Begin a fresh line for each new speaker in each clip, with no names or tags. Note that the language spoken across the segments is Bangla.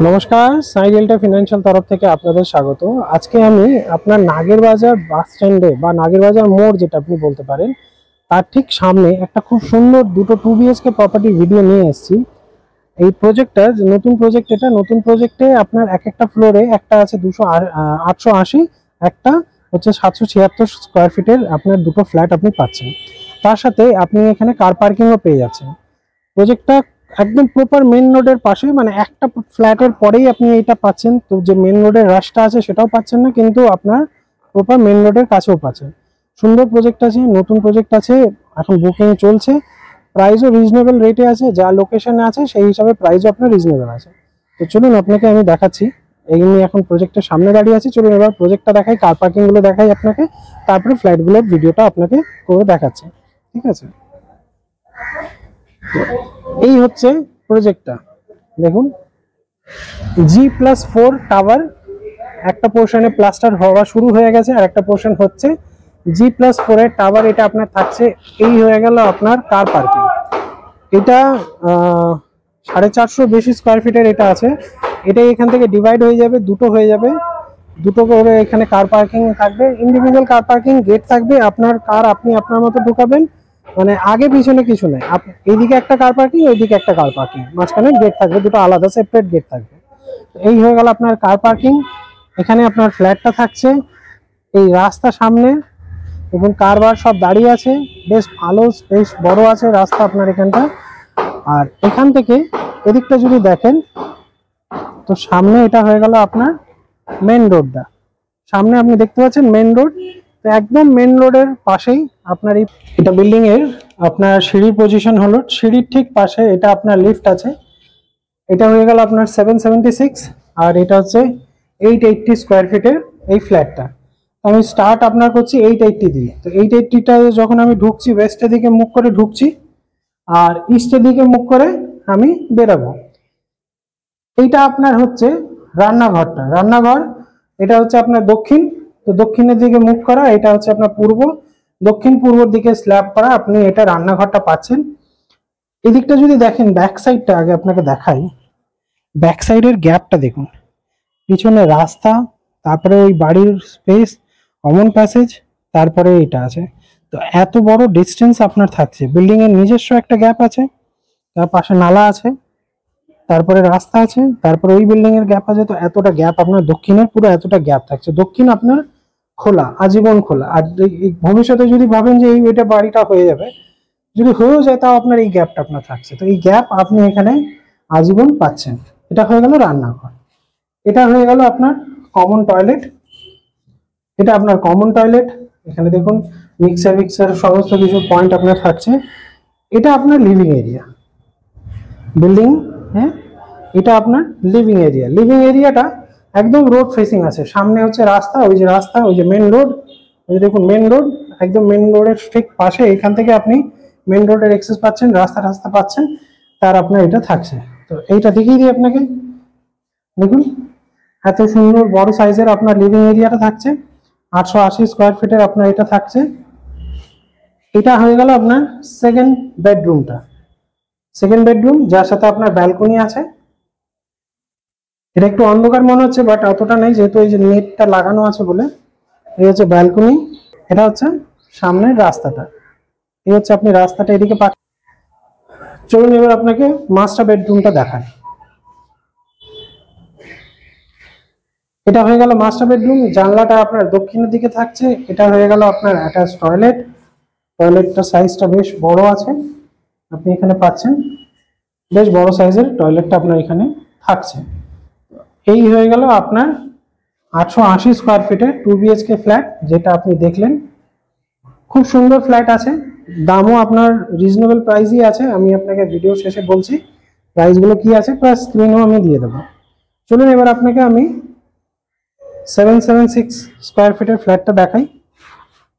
নমস্কার, সাই ডেল্টা ফিনান্সিয়াল তরফ থেকে আপনাদের স্বাগত। আজকে আমি আপনার নাগেরবাজার বাস স্ট্যান্ডে বা নাগেরবাজার মোড় যেটা আপনি বলতে পারেন, তার ঠিক সামনে একটা খুব সুন্দর দুটো 2 BHK প্রপার্টি ভিডিও নিয়ে এসেছি। এই প্রজেক্টটা নতুন প্রজেক্টে আপনার এক একটা ফ্লোরে একটা আছে 880, একটা হচ্ছে 776 স্কোয়ার ফিটের আপনার দুটো ফ্ল্যাট আপনি পাচ্ছেন। তার সাথে আপনি এখানে কার পার্কিংও পেয়ে যাচ্ছেন। প্রজেক্টটা একদম প্রপার মেন রোডের পাশে, মানে একটা ফ্ল্যাটের পরেই আপনি এটা পাচ্ছেন। তো যে মেন রোডের রাশটা আছে সেটাও পাচ্ছেন না, কিন্তু আপনার প্রপার মেন রোডের কাছেও পাচ্ছেন। সুন্দর প্রজেক্ট আছে, নতুন প্রজেক্ট আছে, এখন বুকিং চলছে। প্রাইসও রিজনেবল রেটে আছে, যা লোকেশনে আছে সেই হিসাবে প্রাইসও আপনার রিজনেবল আছে। তো চলুন আপনাকে আমি দেখাচ্ছি। এমনি এখন প্রজেক্টের সামনে দাঁড়িয়ে আছি, চলুন এবার প্রজেক্টটা দেখাই, কার পার্কিং গুলো দেখাই আপনাকে, তারপরে ফ্ল্যাটগুলোর ভিডিওটা আপনাকে করে দেখাচ্ছি। ঠিক আছে, এই হচ্ছে প্রজেক্টটা। দেখুন, G+4 টাওয়ার, একটা পোর্শনে প্লাস্টার হওয়া শুরু হয়ে গেছে আর একটা পোর্শন হচ্ছে। G+4 এর টাওয়ার এটা আপনার থাকছে। এই হয়ে গেল আপনার কার পার্কিং। এটা 450 বেশি স্কোয়ার ফিটের এটা আছে। এটাই এখান থেকে ডিভাইড হয়ে যাবে, দুটো হয়ে যাবে, দুটো করে এখানে কার পার্কিং থাকবে। ইন্ডিভিজুয়াল কার পার্কিং, গেট থাকবে, আপনার কার আপনি আপনার মতো ঢুকাবেন, মানে আগে পিছনে কিছু নেই। এইদিকে একটা কার পার্কিং, ওইদিকে একটা কার পার্কিং, মাঝখানে গেট থাকবে, দুটো আলাদা সেপারেট গেট থাকবে। এই হয়ে গেল আপনার কার পার্কিং। এখানে আপনার ফ্ল্যাটটা থাকছে। এই রাস্তা সামনে এবং কারবার সব দাঁড়িয়ে আছে, বেশ ভালো বেশ বড় আছে রাস্তা আপনার এখানটা। আর এখান থেকে এদিকটা যদি দেখেন তো সামনে এটা হয়ে গেল আপনার মেন রোডটা। সামনে আপনি দেখতে পাচ্ছেন মেন রোড। তো একদম মেন রোডের পাশেই আপনার এটা বিল্ডিং এর আপনার সিঁড়ির পজিশন হলো, সিঁড়ির ঠিক পাশে এটা আপনার লিফট আছে। এটা হয়ে গেল আপনার 776, আর এটা হচ্ছে 880 স্কোয়ার ফিটের এই ফ্ল্যাটটা। আমি স্টার্ট আপনার করছি 880 দিয়ে। তো 880টা যখন আমি ঢুকছি, ওয়েস্টের দিকে মুখ করে ঢুকছি আর ইস্টের দিকে মুখ করে আমি বেরাবো। এইটা আপনার হচ্ছে রান্নাঘর। এটা হচ্ছে আপনার দক্ষিণ, তো দক্ষিণের দিকে মুখ করা। এটা হচ্ছে আপনার পূর্ব, দক্ষিণ পূর্বর দিকে স্ল্যাব করা আপনি এটা রান্নাঘরটা পাচ্ছেন। এদিকটা যদি দেখেন, ব্যাক সাইডটা আগে আপনাকে দেখাই। ব্যাক সাইডের গ্যাপটা দেখুন, পিছনে রাস্তা, তারপরে ওই বাড়ির স্পেস, কমন প্যাসেজ, তারপরে এটা আছে। তো এত বড় ডিস্টেন্স আপনার থাকছে। বিল্ডিং এর নিজস্ব একটা গ্যাপ আছে, তার পাশে নালা আছে, তারপরে রাস্তা আছে, তারপরে ওই বিল্ডিং এর গ্যাপ আছে। তো এতটা গ্যাপ আপনার দক্ষিণের, পুরো এতটা গ্যাপ থাকছে। দক্ষিণ আপনার খোলা, আজীবন খোলা। আর ভবিষ্যতে যদি ভাবেন যে এটা বাড়িটা হয়ে যাবে, যদি হয়েও যায়, তাও আপনার এই গ্যাপটা আপনার থাকছে। তো এই গ্যাপ আপনি এখানে আজীবন পাচ্ছেন। এটা হয়ে গেল রান্নাঘর। এটা হয়ে গেল আপনার কমন টয়লেট। এটা আপনার কমন টয়লেট। এখানে দেখুন মিক্সার সমস্ত কিছু পয়েন্ট আপনার থাকছে। এটা আপনার লিভিং এরিয়া বিল্ডিং। হ্যাঁ, এটা আপনার লিভিং এরিয়াটা একদম রোড ফেসিং আছে। সামনে হচ্ছে রাস্তা, ওই যে মেন রোড, ওই যে দেখুন মেন রোড, একদম মেন রোডের ঠিক পাশে। এখান থেকে আপনি মেন রোডের অ্যাক্সেস পাচ্ছেন, রাস্তা পাচ্ছেন, তার আপনার এটা থাকছে। তো এইটা দেখিয়ে দিই আপনাকে। দেখুন এত সুন্দর বড় সাইজের আপনার লিভিং এরিয়াটা থাকছে। 880 স্কোয়ার ফিটের আপনার এটা থাকছে। এটা হয়ে গেল আপনার সেকেন্ড বেডরুম, যার সাথে আপনার ব্যালকনি আছে। এটা একটু অন্ধকার মনে হচ্ছে, বাট অতটা নেই, যেহেতু এই যে নেটটা লাগানো আছে বলে। এই হচ্ছে ব্যালকনি। এটা হচ্ছে সামনের রাস্তাটা। এই হচ্ছে আপনি রাস্তাটা এদিকে পাচ্ছেন। চলুন এবার আপনাকে মাস্টার বেডরুমটা দেখায়। এটা হয়ে গেল মাস্টার বেডরুম। জানলাটা আপনার দক্ষিণের দিকে থাকছে। এটা হয়ে গেল আপনার অ্যাটাচ টয়লেটটা সাইজটা বেশ বড় আছে, আপনি এখানে পাচ্ছেন। বেশ বড় সাইজের টয়লেটটা আপনার এখানে থাকছে। এই হয়ে গেল আপনার 880 স্কোয়ার ফিটের 2 BHK ফ্ল্যাট, যেটা আপনি দেখলেন। খুব সুন্দর ফ্ল্যাট আছে, দামও আপনার রিজনেবল প্রাইসই আছে। আমি আপনাকে ভিডিও শেষে বলছি প্রাইসগুলো কি আছে, প্লাস স্ক্রিনও আমি দিয়ে দেবো। চলুন এবার আপনাকে আমি 776 স্কোয়ার ফিটের ফ্ল্যাটটা দেখাই।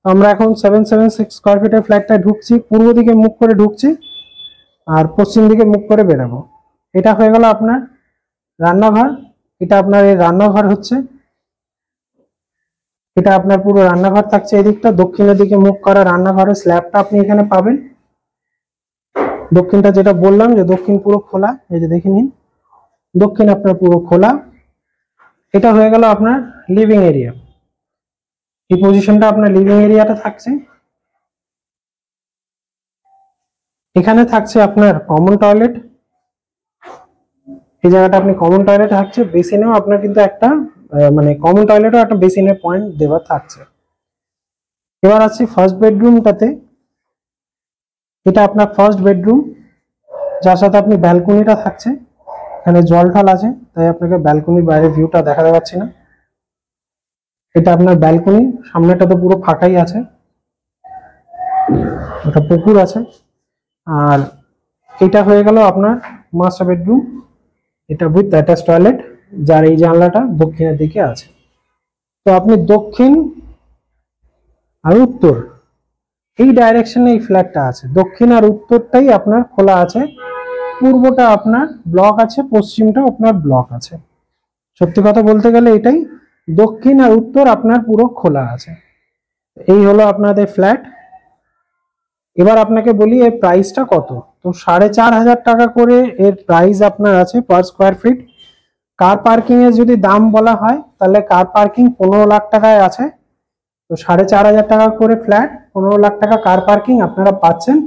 আমরা এখন 776 স্কোয়ার ফিটের ফ্ল্যাটটা ঢুকছি, পূর্ব দিকে মুখ করে ঢুকছি আর পশ্চিম দিকে মুখ করে বেরাবো। এটা হয়ে গেল আপনার রান্নাঘর। এটা আপনার এই রান্নাঘর হচ্ছে, এটা আপনার পুরো রান্নাঘর থাকছে। এদিকটা দক্ষিণের দিকে মুখ করা রান্নাঘরের স্ল্যাবটা আপনি এখানে পাবেন। দক্ষিণটা যেটা বললাম যে দক্ষিণ পুরো খোলা, এই যে দেখে নিন। দক্ষিণ আপনার পুরো খোলা। এটা হয়ে গেল আপনার লিভিং এরিয়া। এই পজিশনটা আপনার লিভিং এরিয়াটা থাকছে। এখানে থাকছে আপনার কমন টয়লেট। এই জায়গাটা আপনি কমন টয়লেট থাকছে। বেসিনেও আপনার কিন্তু একটা মানে কমন টয়লেটও একটা বেসিনের পয়েন্ট দেওয়া থাকছে। এবার আসছি ফার্স্ট বেডরুমটাতে। এটা আপনার ফার্স্ট বেডরুম, যার সাথে আপনি ব্যালকনিটা থাকছে। এখানে জল ঢাল আছে, তাই আপনাকে ব্যালকনির বাইরের ভিউটা দেখাতে পাচ্ছি না। এটা আপনার ব্যালকনি, সামনেটা তো পুরো ফাঁকাই আছে, একটা পুকুর আছে। আর এটা হয়ে গেল আপনার মাস্টার বেডরুম, এটা উইথ অ্যাটাচ টয়লেট, যার এই জানলাটা দক্ষিণের দিকে আছে। তো আপনি দক্ষিণ আর উত্তর এই ডাইরেকশনে এই ফ্ল্যাটটা আছে। দক্ষিণ আর উত্তরটাই আপনার খোলা আছে, পূর্বটা আপনার ব্লক আছে, পশ্চিমটা আপনার ব্লক আছে। সত্যি কথা বলতে গেলে এটাই, দক্ষিণ আর উত্তর আপনার পুরো খোলা আছে। এই হলো আপনাদের ফ্ল্যাট। এবার আপনাকে বলি এর প্রাইসটা কত। তো 4,500 টাকা করে এর প্রাইস আপনার আছে per square feet. Car parking এর যদি দাম বলা হয় তাহলে কার পার্কিং 15 লাখ টাকায় আছে। তো 4,500 টাকা করে ফ্ল্যাট, 15 লাখ টাকা কার পার্কিং আপনারা পাচ্ছেন।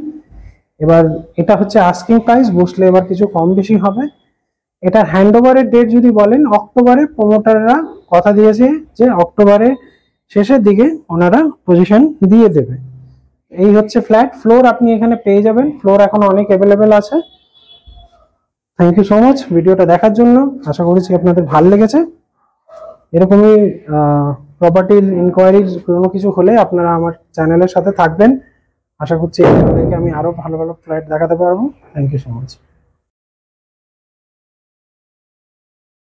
এবার এটা হচ্ছে আস্কিং প্রাইস, বসলে এবার কিছু কম বেশি হবে। এটা হ্যান্ডওভারের ডেট যদি বলেন, অক্টোবরে প্রমোটাররা কথা দিয়েছে যে অক্টোবরের শেষের দিকে ওনারা পজিশন দিয়ে দেবে। এই হচ্ছে ফ্ল্যাট। ফ্লোর আপনি এখানে পেয়ে যাবেন, ফ্লোর এখন অনেক অ্যাভেলেবেল আছে। থ্যাংক ইউ সো মাচ ভিডিওটা দেখার জন্য। আশা করছি আপনাদের ভালো লেগেছে। এরকমই প্রপার্টির ইনকোয়ারিজ কোনো কিছু হলে আপনারা আমার চ্যানেলের সাথে থাকবেন। আশা করছি আপনাদেরকে আমি আরো ভালো ভালো ফ্ল্যাট দেখাতে পারবো। Thank you so much.